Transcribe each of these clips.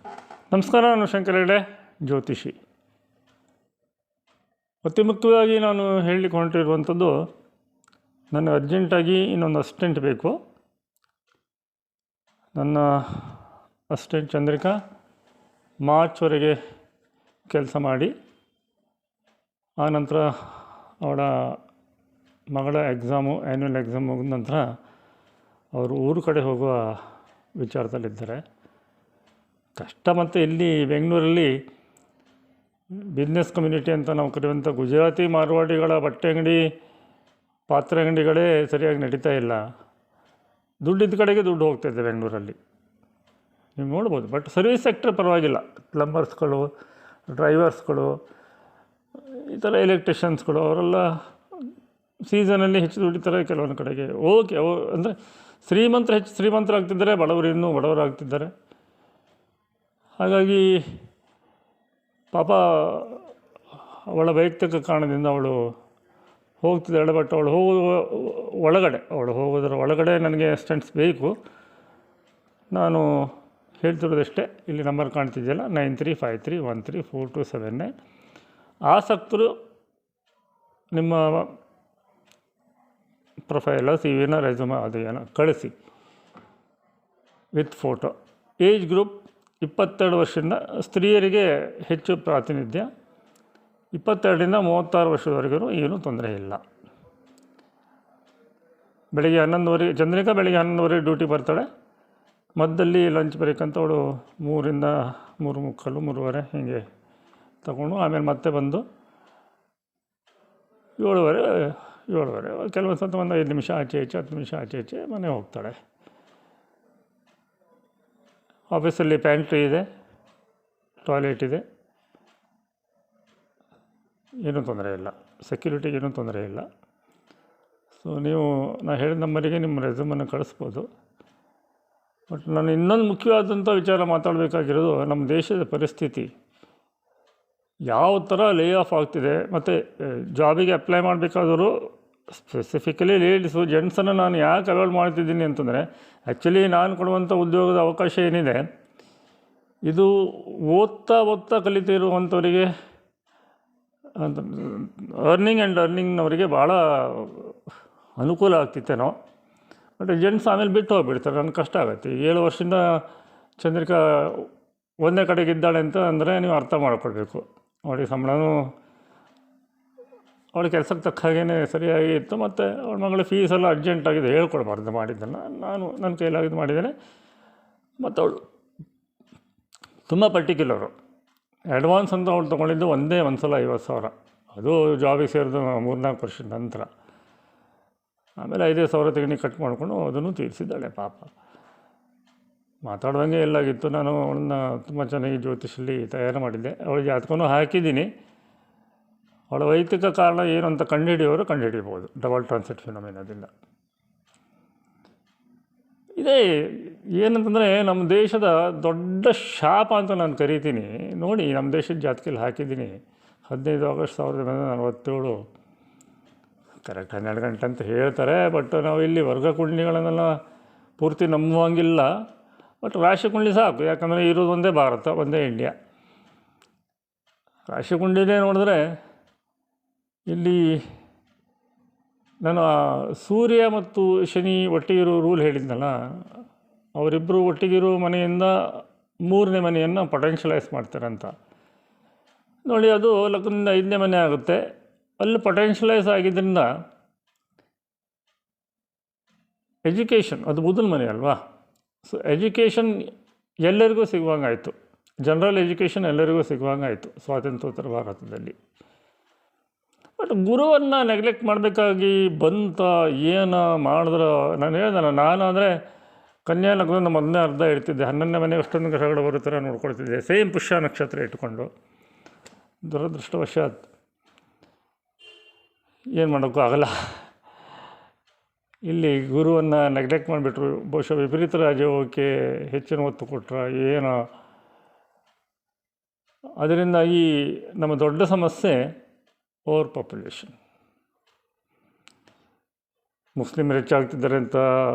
ನಮಸ್ಕಾರ, ನಾನು ಶಂಕರ ಹೆಗಡೆ, ಜ್ಯೋತಿಷಿ. ಅತಿ ಮುಖ್ಯವಾಗಿ ನಾನು ಹೇಳಲಿಕ್ಕೆ ಹೊರಟಿರುವಂಥದ್ದು, ನನಗೆ ಅರ್ಜೆಂಟಾಗಿ ಇನ್ನೊಂದು ಅಸಿಸ್ಟೆಂಟ್ ಬೇಕು. ನನ್ನ ಅಸಿಸ್ಟೆಂಟ್ ಚಂದ್ರಿಕಾ ಮಾರ್ಚ್ವರೆಗೆ ಕೆಲಸ ಮಾಡಿ, ಆನಂತರ ಅವಳ ಮಗಳ ಎಕ್ಸಾಮು, ಆ್ಯನ್ಯುವಲ್ ಎಕ್ಸಾಮ್ ಮುಗಿದ ನಂತರ ಅವರು ಊರು ಕಡೆ ಹೋಗುವ ವಿಚಾರದಲ್ಲಿದ್ದಾರೆ. ಕಷ್ಟ. ಮತ್ತು ಇಲ್ಲಿ ಬೆಂಗಳೂರಲ್ಲಿ ಬಿಸ್ನೆಸ್ ಕಮ್ಯುನಿಟಿ ಅಂತ ನಾವು ಕರೆಯುವಂಥ ಗುಜರಾತಿ ಮಾರ್ವಾಡಿಗಳ ಬಟ್ಟೆ ಅಂಗಡಿ, ಪಾತ್ರೆ ಅಂಗಡಿಗಳೇ ಸರಿಯಾಗಿ ನಡೀತಾ ಇಲ್ಲ. ದುಡ್ಡಿದ್ದ ಕಡೆಗೆ ದುಡ್ಡು ಹೋಗ್ತಾಯಿದೆ ಬೆಂಗಳೂರಲ್ಲಿ, ನೀವು ನೋಡ್ಬೋದು. ಬಟ್ ಸರ್ವಿಸ್ ಸೆಕ್ಟರ್ ಪರವಾಗಿಲ್ಲ. ಪ್ಲಂಬರ್ಸ್ಗಳು, ಡ್ರೈವರ್ಸ್ಗಳು, ಈ ಥರ ಎಲೆಕ್ಟ್ರಿಷಿಯನ್ಸ್ಗಳು ಅವರೆಲ್ಲ ಸೀಸನಲ್ಲಿ ಹೆಚ್ಚು ದುಡಿತಾರೆ. ಕೆಲವೊಂದು ಕಡೆಗೆ ಓಕೆ, ಅಂದರೆ ಶ್ರೀಮಂತರು ಹೆಚ್ಚು ಶ್ರೀಮಂತರಾಗ್ತಿದ್ದಾರೆ, ಬಡವರು ಇನ್ನೂ ಬಡವರಾಗ್ತಿದ್ದಾರೆ. ಹಾಗಾಗಿ ಪಾಪ ಅವಳ ವೈಯಕ್ತಿಕ ಕಾರಣದಿಂದ ಅವಳು ಹೋಗ್ತಿದ್ದಾಳೆ. ಬಟ್ ಅವಳು ಹೋಗೋದರ ಒಳಗಡೆ ನನಗೆ ಅಸಿಸ್ಟೆಂಟ್ಸ್ ಬೇಕು. ನಾನು ಹೇಳ್ತಿರೋದಷ್ಟೇ. ಇಲ್ಲಿ ನಂಬರ್ ಕಾಣ್ತಿದೆಯಲ್ಲ, 9353134279. ಆಸಕ್ತರು ನಿಮ್ಮ ಪ್ರೊಫೈಲ, CV-ನ, ರೆಸ್ಯೂಮ ಅದೇನೋ ಕಳಿಸಿ ವಿತ್ ಫೋಟೋ. ಏಜ್ ಗ್ರೂಪ್ 22 ವರ್ಷದಿಂದ, ಸ್ತ್ರೀಯರಿಗೆ ಹೆಚ್ಚು ಪ್ರಾತಿನಿಧ್ಯ. 22ರಿಂದ 36 ವರ್ಷದವರೆಗೂ ಏನೂ ತೊಂದರೆ ಇಲ್ಲ. ಬೆಳಗ್ಗೆ 11 ಚಂದ್ರಿಕಾ ಬೆಳಗ್ಗೆ 11 ಡ್ಯೂಟಿ ಬರ್ತಾಳೆ. ಮಧ್ಯದಲ್ಲಿ ಲಂಚ್ ಬ್ರೇಕ್ ಅಂತ ಅವಳು 3ರಿಂದ 3:45, 3:30 ಹೀಗೆ ತಗೊಂಡು ಆಮೇಲೆ ಮತ್ತೆ ಬಂದು 7:30 ಕೆಲವೊಂದು ಸಲ ಒಂದು 5 ನಿಮಿಷ ಆಚೆ ಈಚೆ, 10 ನಿಮಿಷ ಆಚೆ ಈಚೆ ಮನೆ ಹೋಗ್ತಾಳೆ. ಆಫೀಸಲ್ಲಿ ಪ್ಯಾಂಟ್ರಿ ಇದೆ, ಟಾಯ್ಲೆಟ್ ಇದೆ, ಏನೂ ತೊಂದರೆ ಇಲ್ಲ. ಸೆಕ್ಯೂರಿಟಿಗೆ ಏನೂ ತೊಂದರೆ ಇಲ್ಲ. ಸೊ ನೀವು ನಾನು ಹೇಳಿದ ನಂಬರಿಗೆ ನಿಮ್ಮ ರೆಸ್ಯೂಮನ್ನು ಕಳಿಸ್ಬೋದು. ಬಟ್ ನಾನು ಇನ್ನೊಂದು ಮುಖ್ಯವಾದಂಥ ವಿಚಾರ ಮಾತಾಡಬೇಕಾಗಿರೋದು, ನಮ್ಮ ದೇಶದ ಪರಿಸ್ಥಿತಿ ಯಾವ ಥರ ಲೇ ಆಫ್ ಆಗ್ತಿದೆ. ಮತ್ತು ಜಾಬಿಗೆ ಅಪ್ಲೈ ಮಾಡಬೇಕಾದವರು, ಸ್ಪೆಸಿಫಿಕಲಿ ಲೇಡೀಸು, ಜೆಂಟ್ಸನ್ನು ನಾನು ಯಾಕೆ ಅವಾಯ್ಡ್ ಮಾಡ್ತಿದ್ದೀನಿ ಅಂತಂದರೆ, ಆ್ಯಕ್ಚುಲಿ ನಾನು ಕೊಡುವಂಥ ಉದ್ಯೋಗದ ಅವಕಾಶ ಏನಿದೆ, ಇದು ಓದ್ತಾ ಕಲಿತಿರುವಂಥವರಿಗೆ ಅಂತ ಅರ್ನಿಂಗ್ನವರಿಗೆ ಭಾಳ ಅನುಕೂಲ ಆಗ್ತಿತ್ತೇನೋ. ಬಟ್ ಜೆಂಟ್ಸ್ ಆಮೇಲೆ ಬಿಟ್ಟು ಹೋಗ್ಬಿಡ್ತಾರೆ. ನನಗೆ ಕಷ್ಟ ಆಗುತ್ತೆ. 7 ವರ್ಷದಿಂದ ಚಂದ್ರಿಕಾ ಒಂದೇ ಕಡೆಗೆ ಇದ್ದಾಳೆ ಅಂತ ಅಂದರೆ ನೀವು ಅರ್ಥ ಮಾಡ್ಕೊಳ್ಬೇಕು. ಅವಳಿಗೆ ಸಂಬಳನೂ ಅವಳ ಕೆಲಸಕ್ಕೆ ತಕ್ಕ ಹಾಗೇ ಸರಿಯಾಗಿ ಇತ್ತು. ಮತ್ತು ಅವಳ ಮಗಳ ಫೀಸೆಲ್ಲ ಅರ್ಜೆಂಟಾಗಿದೆ, ಹೇಳ್ಕೊಡ್ಬಾರ್ದು ಮಾಡಿದ್ದನ್ನು. ನಾನು ನನ್ನ ಕೈಲಾಗಿದ್ದು ಮಾಡಿದ್ದೇನೆ. ಮತ್ತು ಅವಳು ತುಂಬ ಪರ್ಟಿಕ್ಯುಲರು. ಅಡ್ವಾನ್ಸ್ ಅಂತ ಅವಳು ತೊಗೊಂಡಿದ್ದು ಒಂದು ಸಲ 50,000. ಅದು ಜಾಬಿಗೆ ಸೇರಿದ 3-4 ವರ್ಷದ ನಂತರ. ಆಮೇಲೆ 5,000 ತೆಗಣಿ ಕಟ್ ಮಾಡಿಕೊಂಡು ಅದನ್ನು ತೀರಿಸಿದ್ದಾಳೆ ಪಾಪ. ಮಾತಾಡುವಂಗೆ ಎಲ್ಲಾಗಿತ್ತು. ನಾನು ಅವಳನ್ನ ತುಂಬ ಚೆನ್ನಾಗಿ ಜ್ಯೋತಿಷಲ್ಲಿ ತಯಾರು ಮಾಡಿದ್ದೆ. ಅವಳಿಗೆ ಜಾತಕನೂ ಹಾಕಿದ್ದೀನಿ. ಅವಳ ವೈಯಕ್ತಿಕ ಕಾರಣ ಏನು ಅಂತ ಕಂಡುಹಿಡಿಬೋದು ಡಬಲ್ ಟ್ರಾನ್ಸಿಟ್ ಫಿನಾಮಿನಾದಿಂದ. ಇದೇ ಏನಂತಂದರೆ ನಮ್ಮ ದೇಶದ ದೊಡ್ಡ ಶಾಪ ಅಂತ ನಾನು ಕರಿತೀನಿ. ನೋಡಿ, ನಮ್ಮ ದೇಶದ ಜಾತಕದಲ್ಲಿ ಹಾಕಿದ್ದೀನಿ 15 ಆಗಸ್ಟ್ 1947. ಕರೆಕ್ಟ್ 12 ಗಂಟೆ ಅಂತ ಹೇಳ್ತಾರೆ. ಬಟ್ ನಾವು ಇಲ್ಲಿ ವರ್ಗ ಕುಂಡಲಿಗಳನ್ನೆಲ್ಲ ಪೂರ್ತಿ ನಂಬುವಂಗಿಲ್ಲ. ಬಟ್ ರಾಶಿ ಕುಂಡಲಿ ಸಾಕು. ಯಾಕಂದರೆ ಇರೋದು ಒಂದೇ ಭಾರತ, ಒಂದೇ ಇಂಡಿಯಾ. ರಾಶಿ ಕುಂಡಲಿನೇ ನೋಡಿದ್ರೆ ಇಲ್ಲಿ ನಾನು ಸೂರ್ಯ ಮತ್ತು ಶನಿ ಒಟ್ಟಿಗಿರೋ ರೂಲ್ ಹೇಳಿದ್ನಲ್ಲ, ಅವರಿಬ್ಬರು ಒಟ್ಟಿಗಿರೋ ಮನೆಯಿಂದ 3ನೇ ಮನೆಯನ್ನು ಪೊಟೆನ್ಷಿಯಲೈಸ್ ಮಾಡ್ತಾರೆ ಅಂತ ನೋಡಿ. ಅದು ಲಗ್ನದಿಂದ 5ನೇ ಮನೆ ಆಗುತ್ತೆ. ಅಲ್ಲಿ ಪೊಟೆನ್ಷಿಯಲೈಸ್ ಆಗಿದ್ದರಿಂದ ಎಜುಕೇಷನ್, ಅದು ಬುಧನ ಮನೆ ಅಲ್ವಾ. ಸೊ ಎಜುಕೇಷನ್ ಎಲ್ಲರಿಗೂ ಸಿಗುವಂಗಾಯಿತು. ಜನರಲ್ ಎಜುಕೇಷನ್ ಎಲ್ಲರಿಗೂ ಸಿಗುವಂಗಾಯಿತು ಸ್ವಾತಂತ್ರ್ಯೋತ್ತರ ಭಾರತದಲ್ಲಿ. ಬಟ್ ಗುರುವನ್ನು ನೆಗ್ಲೆಕ್ಟ್ ಮಾಡಬೇಕಾಗಿ ಬಂತ ಏನು ಮಾಡಿದ್ರೆ, ನಾನು ಹೇಳ್ದಲ್ಲ, ನಾನು ಅಂದರೆ ಕನ್ಯಾ ಲಗ್ನದ ಮೊದಲನೇ ಅರ್ಧ ಇಡ್ತಿದ್ದೆ. 11ನೇ ಮನೆ ಅಷ್ಟೊಂದು ಗ್ರಹಗಳು ಬರೋ ಥರ ನೋಡ್ಕೊಳ್ತಿದ್ದೆ, ಸೇಮ್ ಪುಷ್ಯ ನಕ್ಷತ್ರ ಇಟ್ಕೊಂಡು. ದುರದೃಷ್ಟವಶಾತ್ ಏನು ಮಾಡೋಕ್ಕೂ ಆಗಲ್ಲ. ಇಲ್ಲಿ ಗುರುವನ್ನು ನೆಗ್ಲೆಕ್ಟ್ ಮಾಡಿಬಿಟ್ರು. ಬಹುಶಃ ವಿಪರೀತ ರಾಜಯೋಗಕ್ಕೆ ಹೆಚ್ಚಿನ ಒತ್ತು ಕೊಟ್ಟರೆ ಏನೋ. ಅದರಿಂದ ಈ ನಮ್ಮ ದೊಡ್ಡ ಸಮಸ್ಯೆ ಓವರ್ ಪಾಪ್ಯುಲೇಷನ್. ಮುಸ್ಲಿಮರು ಹೆಚ್ಚಾಗ್ತಿದ್ದಾರೆ ಅಂತ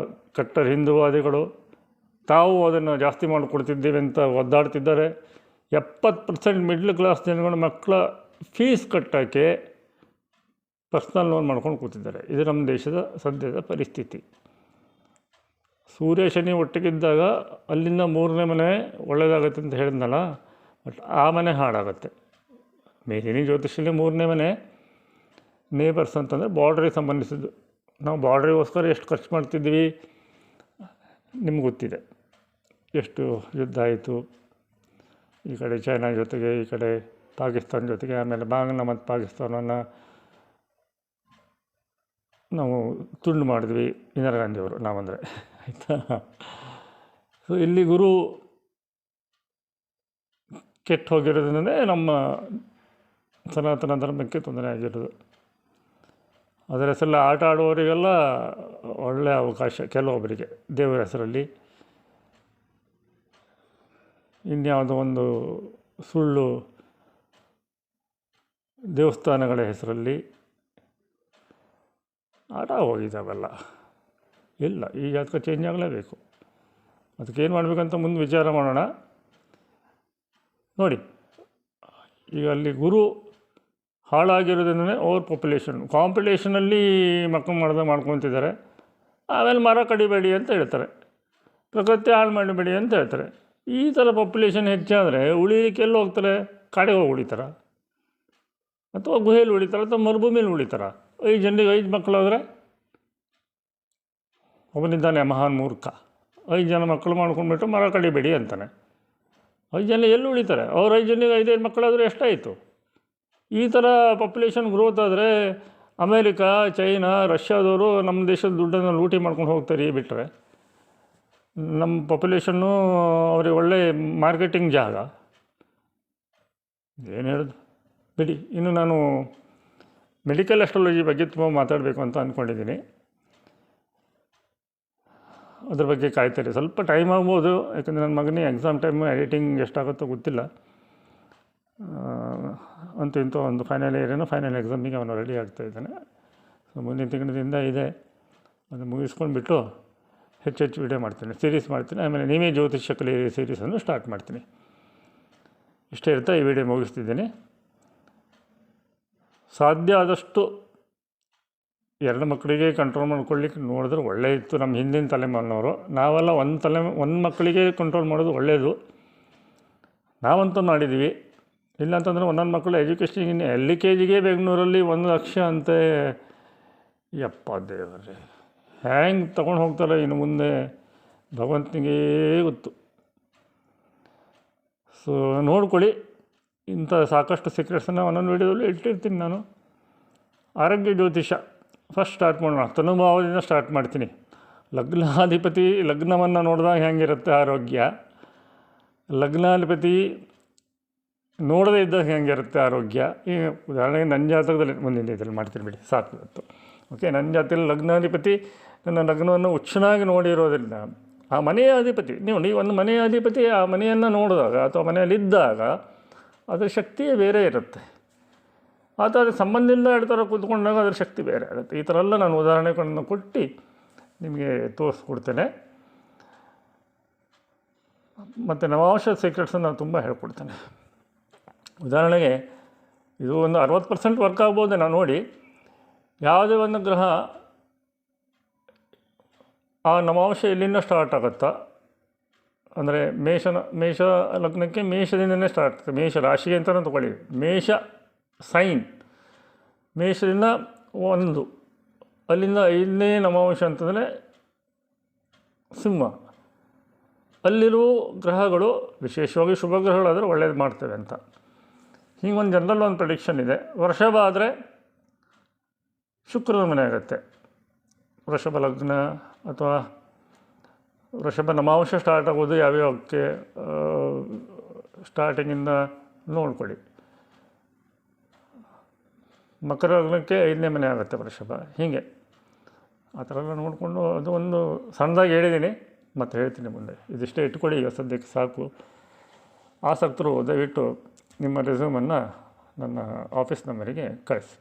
ಕಟ್ಟರ್ ಹಿಂದೂವಾದಿಗಳು, ತಾವು ಅದನ್ನು ಜಾಸ್ತಿ ಮಾಡಿಕೊಡ್ತಿದ್ದೀವಿ ಅಂತ ಒದ್ದಾಡ್ತಿದ್ದಾರೆ. 70% ಮಿಡ್ಲ್ ಕ್ಲಾಸ್ ಜನಗಳು ಮಕ್ಕಳ ಫೀಸ್ ಕಟ್ಟೋಕ್ಕೆ ಪರ್ಸ್ನಲ್ ಲೋನ್ ಮಾಡ್ಕೊಂಡು ಕೂತಿದ್ದಾರೆ. ಇದು ನಮ್ಮ ದೇಶದ ಸದ್ಯದ ಪರಿಸ್ಥಿತಿ. ಸೂರ್ಯ ಶನಿ ಒಟ್ಟಿಗಿದ್ದಾಗ ಅಲ್ಲಿಂದ 3ನೇ ಮನೆ ಒಳ್ಳೆಯದಾಗುತ್ತೆ ಅಂತ ಹೇಳಿದ್ನಲ್ಲ, ಬಟ್ ಆ ಮನೆ ಹಾಳಾಗುತ್ತೆ. ಮೇಲಿನ ಜ್ಯೋತಿಷಲ್ಲಿ 3ನೇ ಮನೆ ನೇಬರ್ಸ್ ಅಂತಂದರೆ ಬಾರ್ಡ್ರಿಗೆ ಸಂಬಂಧಿಸಿದ್ದು. ನಾವು ಬಾರ್ಡ್ರಿಗೋಸ್ಕರ ಎಷ್ಟು ಖರ್ಚು ಮಾಡ್ತಿದ್ವಿ ನಿಮ್ಗೆ ಗೊತ್ತಿದೆ. ಎಷ್ಟು ಯುದ್ಧ ಆಯಿತು, ಈ ಕಡೆ ಚೈನಾ ಜೊತೆಗೆ, ಈ ಕಡೆ ಪಾಕಿಸ್ತಾನ ಜೊತೆಗೆ, ಆಮೇಲೆ ಬಾಂಗ್ಲಾ ಮತ್ತು ಪಾಕಿಸ್ತಾನವನ್ನು ನಾವು ತುಂಡು ಮಾಡಿದ್ವಿ ಇಂದಿರಾ ಗಾಂಧಿಯವರು, ನಾವಂದರೆ ಆಯಿತಾ. ಸೊ ಇಲ್ಲಿ ಗುರು ಕೆಟ್ಟು ಹೋಗಿರೋದ್ರಿಂದಲೇ ನಮ್ಮ ಸನಾತನ ಧರ್ಮಕ್ಕೆ ತೊಂದರೆ ಆಗಿರೋದು. ಅದರ ಹೆಸರಲ್ಲಿ ಆಟ ಆಡುವವರಿಗೆಲ್ಲ ಒಳ್ಳೆಯ ಅವಕಾಶ, ಕೆಲವೊಬ್ಬರಿಗೆ ದೇವರ ಹೆಸರಲ್ಲಿ ಇನ್ಯಾವುದೋ ಒಂದು ಸುಳ್ಳು ದೇವಸ್ಥಾನಗಳ ಹೆಸರಲ್ಲಿ ಆಟ ಹೋಗಿದ್ದಾವೆಲ್ಲ. ಇಲ್ಲ, ಈ ಜಾತಕ ಚೇಂಜ್ ಆಗಲೇಬೇಕು. ಅದಕ್ಕೇನು ಮಾಡಬೇಕಂತ ಮುಂದೆ ವಿಚಾರ ಮಾಡೋಣ. ನೋಡಿ, ಈಗ ಅಲ್ಲಿ ಗುರು ಹಾಳಾಗಿರೋದ್ರಿಂದಲೇ ಓವರ್ ಪಾಪ್ಯುಲೇಷನ್, ಕಾಂಪಿಟೇಷನಲ್ಲಿ ಮಕ್ಕಳು ಮಾಡ್ಕೊತಿದ್ದಾರೆ. ಆಮೇಲೆ ಮರ ಕಡಿಬೇಡಿ ಅಂತ ಹೇಳ್ತಾರೆ, ಪ್ರಕೃತಿ ಹಾಳು ಮಾಡಬೇಡಿ ಅಂತ ಹೇಳ್ತಾರೆ. ಈ ಥರ ಪಾಪ್ಯುಲೇಷನ್ ಹೆಚ್ಚಾದರೆ ಉಳಿಲಿಕ್ಕೆ ಎಲ್ಲಿ ಹೋಗ್ತಾರೆ? ಕಾಡಿಗೆ ಹೋಗಿ ಉಳಿತಾರ, ಅಥವಾ ಗುಹೆಯಲ್ಲಿ ಉಳಿತಾರ, ಅಥವಾ ಮರುಭೂಮಿಯಲ್ಲಿ ಉಳಿತಾರ? 5 ಜನರಿಗೆ 5 ಮಕ್ಕಳಾದರೆ ಅವನಿದ್ದಾನೆ ಮಹಾನ್ ಮೂರ್ಖ. 5 ಜನ ಮಕ್ಕಳು ಮಾಡ್ಕೊಂಡ್ಬಿಟ್ಟು ಮರ ಕಡಿಬೇಡಿ ಅಂತಾನೆ. 5 ಜನ ಎಲ್ಲಿ ಉಳಿತಾರೆ? ಅವ್ರು 5 ಜನರಿಗೆ 5 ಮಕ್ಕಳಾದರೆ ಎಷ್ಟಾಯಿತು? ಈ ಥರ ಪಾಪ್ಯುಲೇಷನ್ ಗ್ರೋತ್ ಆದರೆ ಅಮೇರಿಕಾ, ಚೈನಾ, ರಷ್ಯಾದವರು ನಮ್ಮ ದೇಶದ ದುಡ್ಡನ್ನು ಲೂಟಿ ಮಾಡ್ಕೊಂಡು ಹೋಗ್ತಾರೆ. ಬಿಟ್ಟರೆ ನಮ್ಮ ಪಾಪ್ಯುಲೇಷನ್ನು ಅವ್ರಿಗೆ ಒಳ್ಳೆ ಮಾರ್ಕೆಟಿಂಗ್ ಜಾಗ. ಏನು ಹೇಳೋದು ಬಿಡಿ. ಇನ್ನು ನಾನು ಮೆಡಿಕಲ್ ಆಸ್ಟ್ರಾಲಜಿ ಬಗ್ಗೆ ತುಂಬ ಮಾತಾಡಬೇಕು ಅಂತ ಅಂದ್ಕೊಂಡಿದ್ದೀನಿ. ಅದ್ರ ಬಗ್ಗೆ ಕಾಯ್ತಾರೆ. ಸ್ವಲ್ಪ ಟೈಮ್ ಆಗ್ಬೋದು, ಯಾಕಂದರೆ ನನ್ನ ಮಗನಿಗೆ ಎಕ್ಸಾಮ್ ಟೈಮು ಎಡಿಟಿಂಗ್ ಎಷ್ಟಾಗುತ್ತೋ ಗೊತ್ತಿಲ್ಲ. ಅಂತೂ ಇಂಥ ಒಂದು ಫೈನಲ್ ಇಯರೇನೋ ಫೈನಲ್ ಎಕ್ಸಾಮಿಗೆ ಅವನು ರೆಡಿ ಆಗ್ತಾಯಿದ್ದಾನೆ. ಸೊ ಮುಂದಿನ ತಿಂಗಳಿಂದ ಇದೆ, ಅದು ಮುಗಿಸ್ಕೊಂಡ್ಬಿಟ್ಟು ಹೆಚ್ಚು ವಿಡಿಯೋ ಮಾಡ್ತೀನಿ, ಸೀರೀಸ್ ಮಾಡ್ತೀನಿ. ಆಮೇಲೆ ನೀವೇ ಜ್ಯೋತಿಷ್ಯ ಕಲಿಯಿರಿ ಸೀರೀಸನ್ನು ಸ್ಟಾರ್ಟ್ ಮಾಡ್ತೀನಿ. ಇಷ್ಟೇ ಇರ್ತಾ ಈ ವಿಡಿಯೋ ಮುಗಿಸ್ತಿದ್ದೀನಿ. ಸಾಧ್ಯ ಆದಷ್ಟು 2 ಮಕ್ಕಳಿಗೆ ಕಂಟ್ರೋಲ್ ಮಾಡ್ಕೊಳ್ಳಿಕ್ಕೆ ನೋಡಿದ್ರೆ ಒಳ್ಳೆಯಿತ್ತು. ನಮ್ಮ ಹಿಂದಿನ ತಲೆಮಾರಿನವರು ನಾವೆಲ್ಲ ಒಂದು ಮಕ್ಕಳಿಗೆ ಕಂಟ್ರೋಲ್ ಮಾಡೋದು ಒಳ್ಳೆಯದು. ನಾವಂತೂ ಮಾಡಿದ್ದೀವಿ. ಇಲ್ಲಾಂತಂದರೆ ಒಂದೊಂದು ಮಕ್ಕಳು ಎಜುಕೇಷನ್ LKGಗೆ ಬೆಂಗಳೂರಲ್ಲಿ 1 ಲಕ್ಷ ಅಂತೆ. ಯಪ್ಪ ದೇವರೇ, ಹ್ಯಾಂಗೆ ತೊಗೊಂಡು ಹೋಗ್ತಾರೆ ಇನ್ನು ಮುಂದೆ ಭಗವಂತನಿಗೇ ಗೊತ್ತು. ಸೊ ನೋಡ್ಕೊಳ್ಳಿ, ಇಂಥ ಸಾಕಷ್ಟು ಸೀಕ್ರೆಟ್ಸನ್ನು ಒಂದೊಂದು ವೀಡಿಯೋದಲ್ಲಿ ಇಟ್ಟಿರ್ತೀನಿ ನಾನು. ಆರೋಗ್ಯ ಜ್ಯೋತಿಷ ಫಸ್ಟ್ ಸ್ಟಾರ್ಟ್ ಮಾಡೋಣ. ತನುಭಾವದಿಂದ ಸ್ಟಾರ್ಟ್ ಮಾಡ್ತೀನಿ. ಲಗ್ನಾಧಿಪತಿ ಲಗ್ನವನ್ನು ನೋಡಿದಾಗ ಹೆಂಗಿರುತ್ತೆ ಆರೋಗ್ಯ, ಲಗ್ನಾಧಿಪತಿ ನೋಡದೇ ಇದ್ದಾಗ ಹೆಂಗಿರುತ್ತೆ ಆರೋಗ್ಯ. ಈಗ ಉದಾಹರಣೆಗೆ ನನ್ನ ಜಾತಕದಲ್ಲಿ ಮುಂದಿನ ಇದರಲ್ಲಿ ಮಾಡ್ತೀನಿ ಬಿಡಿ, ಸಾಕು ಇವತ್ತು. ಓಕೆ, ನನ್ನ ಜಾತಕದಲ್ಲಿ ಲಗ್ನಾಧಿಪತಿ ನನ್ನ ಲಗ್ನವನ್ನು ಹುಚ್ಚನಾಗಿ ನೋಡಿರೋದ್ರಿಂದ ಆ ಮನೆಯ ಅಧಿಪತಿ, ನೋಡಿ ಒಂದು ಮನೆಯ ಅಧಿಪತಿ ಆ ಮನೆಯನ್ನು ನೋಡಿದಾಗ ಅಥವಾ ಮನೆಯಲ್ಲಿದ್ದಾಗ ಅದರ ಶಕ್ತಿಯೇ ಬೇರೆ ಇರುತ್ತೆ. ಅಥವಾ ಅದರ ಸಂಬಂಧದಿಂದ ಹೇಳ್ತಾರ ಕೂತ್ಕೊಂಡಾಗ ಅದರ ಶಕ್ತಿ ಬೇರೆ ಆಗುತ್ತೆ. ಈ ಥರ ಎಲ್ಲ ನಾನು ಉದಾಹರಣೆಗಳನ್ನು ಕೊಟ್ಟು ನಿಮಗೆ ತೋರಿಸ್ಕೊಡ್ತೇನೆ. ಮತ್ತು ನವಾಂಶ ಸೀಕ್ರೆಟ್ಸನ್ನು ನಾನು ತುಂಬ ಹೇಳ್ಕೊಡ್ತೇನೆ. ಉದಾಹರಣೆಗೆ ಇದು ಒಂದು 60% ವರ್ಕ್ ಆಗ್ಬೋದು. ನಾವು ನೋಡಿ, ಯಾವುದೇ ಒಂದು ಗ್ರಹ ಆ ನವಾಂಶ ಎಲ್ಲಿಂದ ಸ್ಟಾರ್ಟ್ ಆಗುತ್ತಾ ಅಂದರೆ ಮೇಷ ಲಗ್ನಕ್ಕೆ ಮೇಷದಿಂದನೇ ಸ್ಟಾರ್ಟ್ ಆಗ್ತದೆ. ಮೇಷ ರಾಶಿ ಅಂತಲೇ ತೊಗೊಳ್ಳಿ. ಮೇಷ ಸೈನ್, ಮೇಷದಿಂದ 1, ಅಲ್ಲಿಂದ 5ನೇ ನವಾಂಶ ಅಂತಂದರೆ ಸಿಂಹ. ಅಲ್ಲಿರುವ ಗ್ರಹಗಳು ವಿಶೇಷವಾಗಿ ಶುಭ ಗ್ರಹಗಳಾದರೆ ಒಳ್ಳೇದು ಮಾಡ್ತೇವೆ ಅಂತ. ಹೀಗೊಂದು ಜನರಲ್ ಒಂದು ಪ್ರೆಡಿಕ್ಷನ್ ಇದೆ. ವೃಷಭ ಆದರೆ ಶುಕ್ರನ ಮನೆ ಆಗುತ್ತೆ. ವೃಷಭ ಲಗ್ನ ಅಥವಾ ವೃಷಭ ನವಾಂಶ ಸ್ಟಾರ್ಟ್ ಆಗೋದು ಯಾವ್ಯಾವಕ್ಕೆ ಸ್ಟಾರ್ಟಿಂಗಿಂದ ನೋಡ್ಕೊಳ್ಳಿ. ಮಕರ ಲಗ್ನಕ್ಕೆ 5ನೇ ಮನೆ ಆಗುತ್ತೆ ವೃಷಭ. ಹೀಗೆ ಆ ಥರ ಎಲ್ಲ ನೋಡಿಕೊಂಡು ಅದು ಒಂದು ಸಣ್ಣದಾಗಿ ಹೇಳಿದ್ದೀನಿ, ಮತ್ತು ಹೇಳ್ತೀನಿ ಮುಂದೆ. ಇದಿಷ್ಟೇ ಇಟ್ಕೊಳ್ಳಿ ಈಗ ಸದ್ಯಕ್ಕೆ ಸಾಕು. ಆಸಕ್ತರು ದಯವಿಟ್ಟು ನಿಮ್ಮ ರೆಸ್ಯೂಮನ್ನು ನನ್ನ ಆಫೀಸ್ ನಂಬರಿಗೆ ಕಳಿಸಿ.